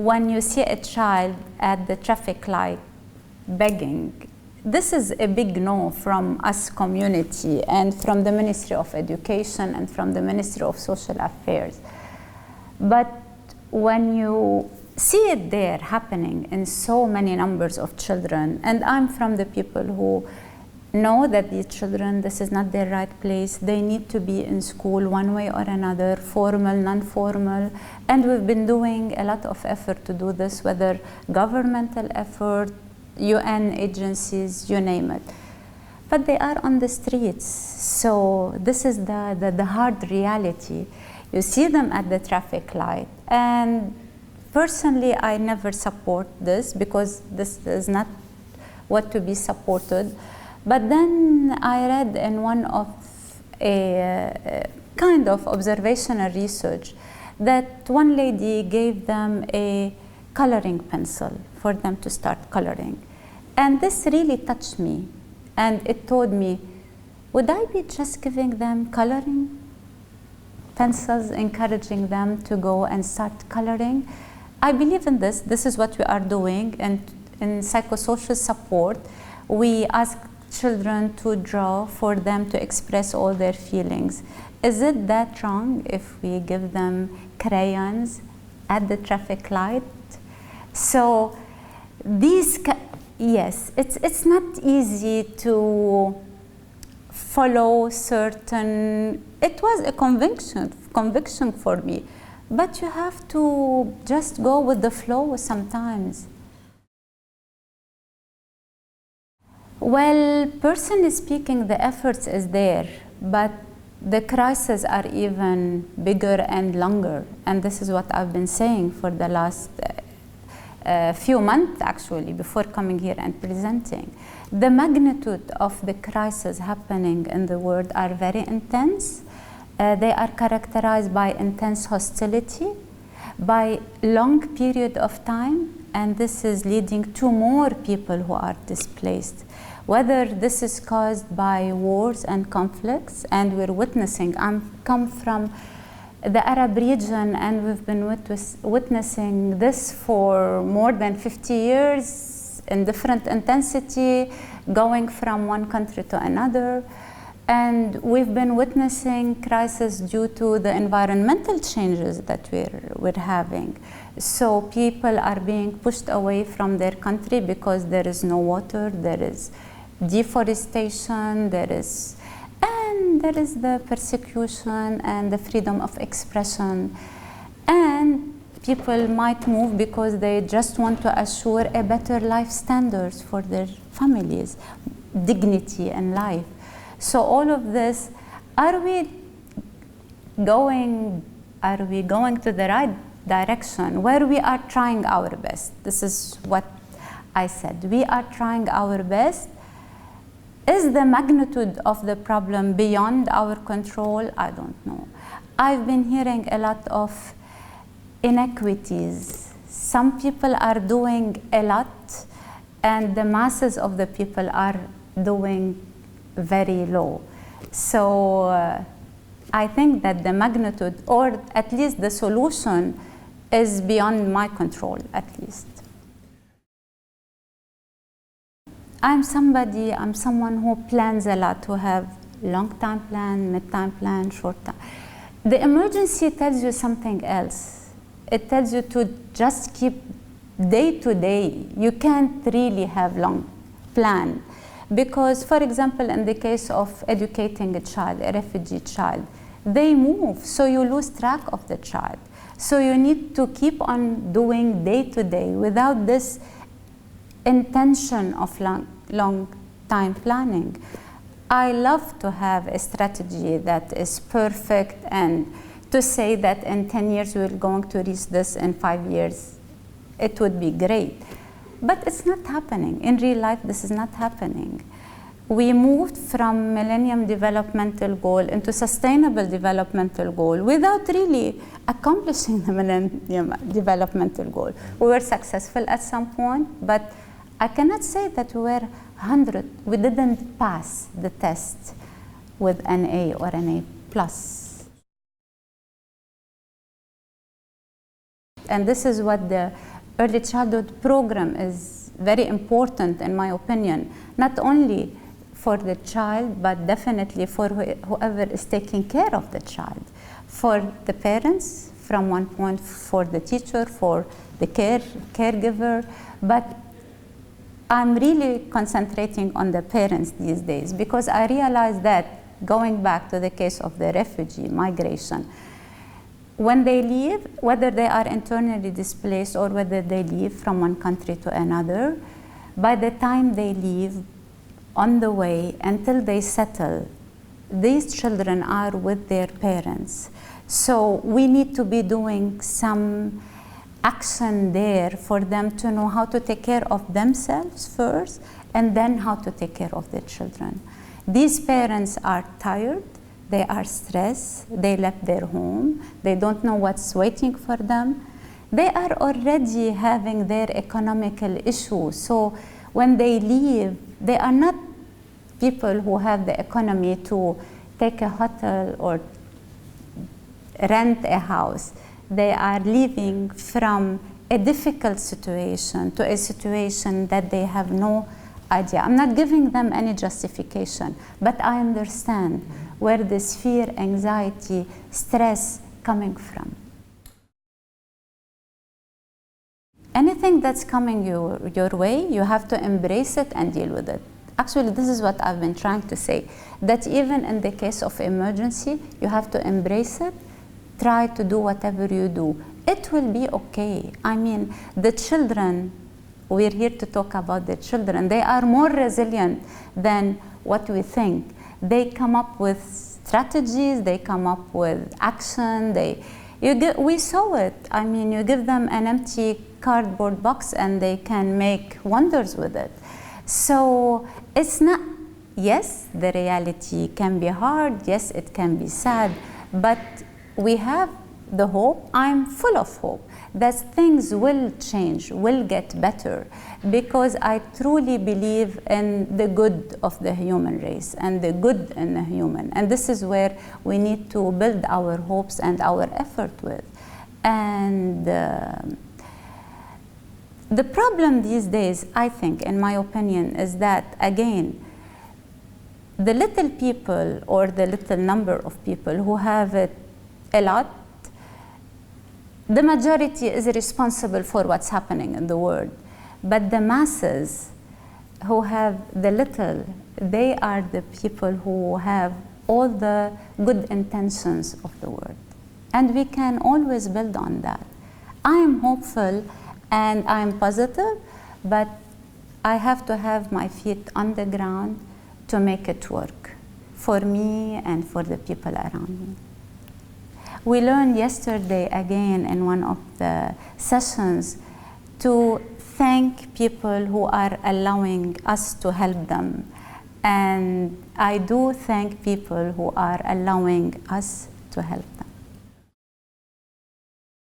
when you see a child at the traffic light begging, this is a big no from us community and from the Ministry of Education and from the Ministry of Social Affairs. But when you see it there happening in so many numbers of children, and I'm from the people who know that these children, this is not their right place, they need to be in school one way or another, formal, non-formal, and we've been doing a lot of effort to do this, whether governmental effort, UN agencies, you name it. But they are on the streets, so this is the hard reality. You see them at the traffic light, and personally I never support this because this is not what to be supported. But then I read in one of a kind of observational research that one lady gave them a coloring pencil for them to start coloring. And this really touched me. And it told me, would I be just giving them coloring pencils, encouraging them to go and start coloring? I believe in this. This is what we are doing. And in psychosocial support, we ask children to draw for them to express all their feelings. Is it that wrong if we give them crayons at the traffic light? So these, yes, it's not easy to follow certain, it was a conviction for me, but you have to just go with the flow sometimes. Well, personally speaking, the efforts is there, but the crises are even bigger and longer. And this is what I've been saying for the last few months, actually, before coming here and presenting. The magnitude of the crises happening in the world are very intense. They are characterized by intense hostility, by long period of time, and this is leading to more people who are displaced. Whether this is caused by wars and conflicts, and we're witnessing, I'm come from the Arab region, and we've been witnessing this for more than 50 years in different intensity, going from one country to another. And we've been witnessing crisis due to the environmental changes that we're having. So people are being pushed away from their country because there is no water, there is deforestation, there is the persecution and the freedom of expression. And people might move because they just want to assure a better life standards for their families, dignity in life. So all of this, are we going to the right direction where we are trying our best? This is what I said. We are trying our best. Is the magnitude of the problem beyond our control? I don't know. I've been hearing a lot of inequities. Some people are doing a lot, and the masses of the people are doing very low. So I think that the magnitude, or at least the solution, is beyond my control, at least. I'm someone who plans a lot, who have long-time plan, mid-time plan, short-time. The emergency tells you something else. It tells you to just keep day to day. You can't really have long plan. Because, for example, in the case of educating a child, a refugee child, they move, so you lose track of the child. So you need to keep on doing day to day without this intention of long time planning. I love to have a strategy that is perfect, and to say that in 10 years we're going to reach this, in 5 years, it would be great. But it's not happening. In real life, this is not happening. We moved from Millennium Developmental Goal into Sustainable Developmental Goal without really accomplishing the Millennium Developmental Goal. We were successful at some point, but I cannot say that we were 100. We didn't pass the test with an A or an A+. And this is what the early childhood program is very important, in my opinion, not only for the child, but definitely for whoever is taking care of the child, for the parents, from one point, for the teacher, for the caregiver. But I'm really concentrating on the parents these days, because I realize that, going back to the case of the refugee migration, when they leave, whether they are internally displaced or whether they leave from one country to another, by the time they leave, on the way until they settle, these children are with their parents. So we need to be doing some action there for them to know how to take care of themselves first, and then how to take care of their children. These parents are tired, they are stressed, they left their home, they don't know what's waiting for them. They are already having their economical issues. So when they leave, they are not people who have the economy to take a hotel or rent a house. They are leaving from a difficult situation to a situation that they have no idea. I'm not giving them any justification, but I understand where this fear, anxiety, stress coming from. Anything that's coming your way, you have to embrace it and deal with it. Actually, this is what I've been trying to say, that even in the case of emergency, you have to embrace it, try to do whatever you do. It will be okay. I mean, the children, we're here to talk about the children. They are more resilient than what we think. They come up with strategies, they come up with action. We saw it. I mean, you give them an empty cardboard box and they can make wonders with it. So it's not, yes, the reality can be hard, yes, it can be sad, but we have the hope. I'm full of hope that things will change, will get better, because I truly believe in the good of the human race and the good in the human. And this is where we need to build our hopes and our effort with. And the problem these days, I think, in my opinion, is that, again, the little people or the little number of people who have it a lot, the majority is responsible for what's happening in the world. But the masses who have the little, they are the people who have all the good intentions of the world. And we can always build on that. I am hopeful and I am positive, but I have to have my feet on the ground to make it work for me and for the people around me. We learned yesterday again in one of the sessions to thank people who are allowing us to help them. And I do thank people who are allowing us to help them.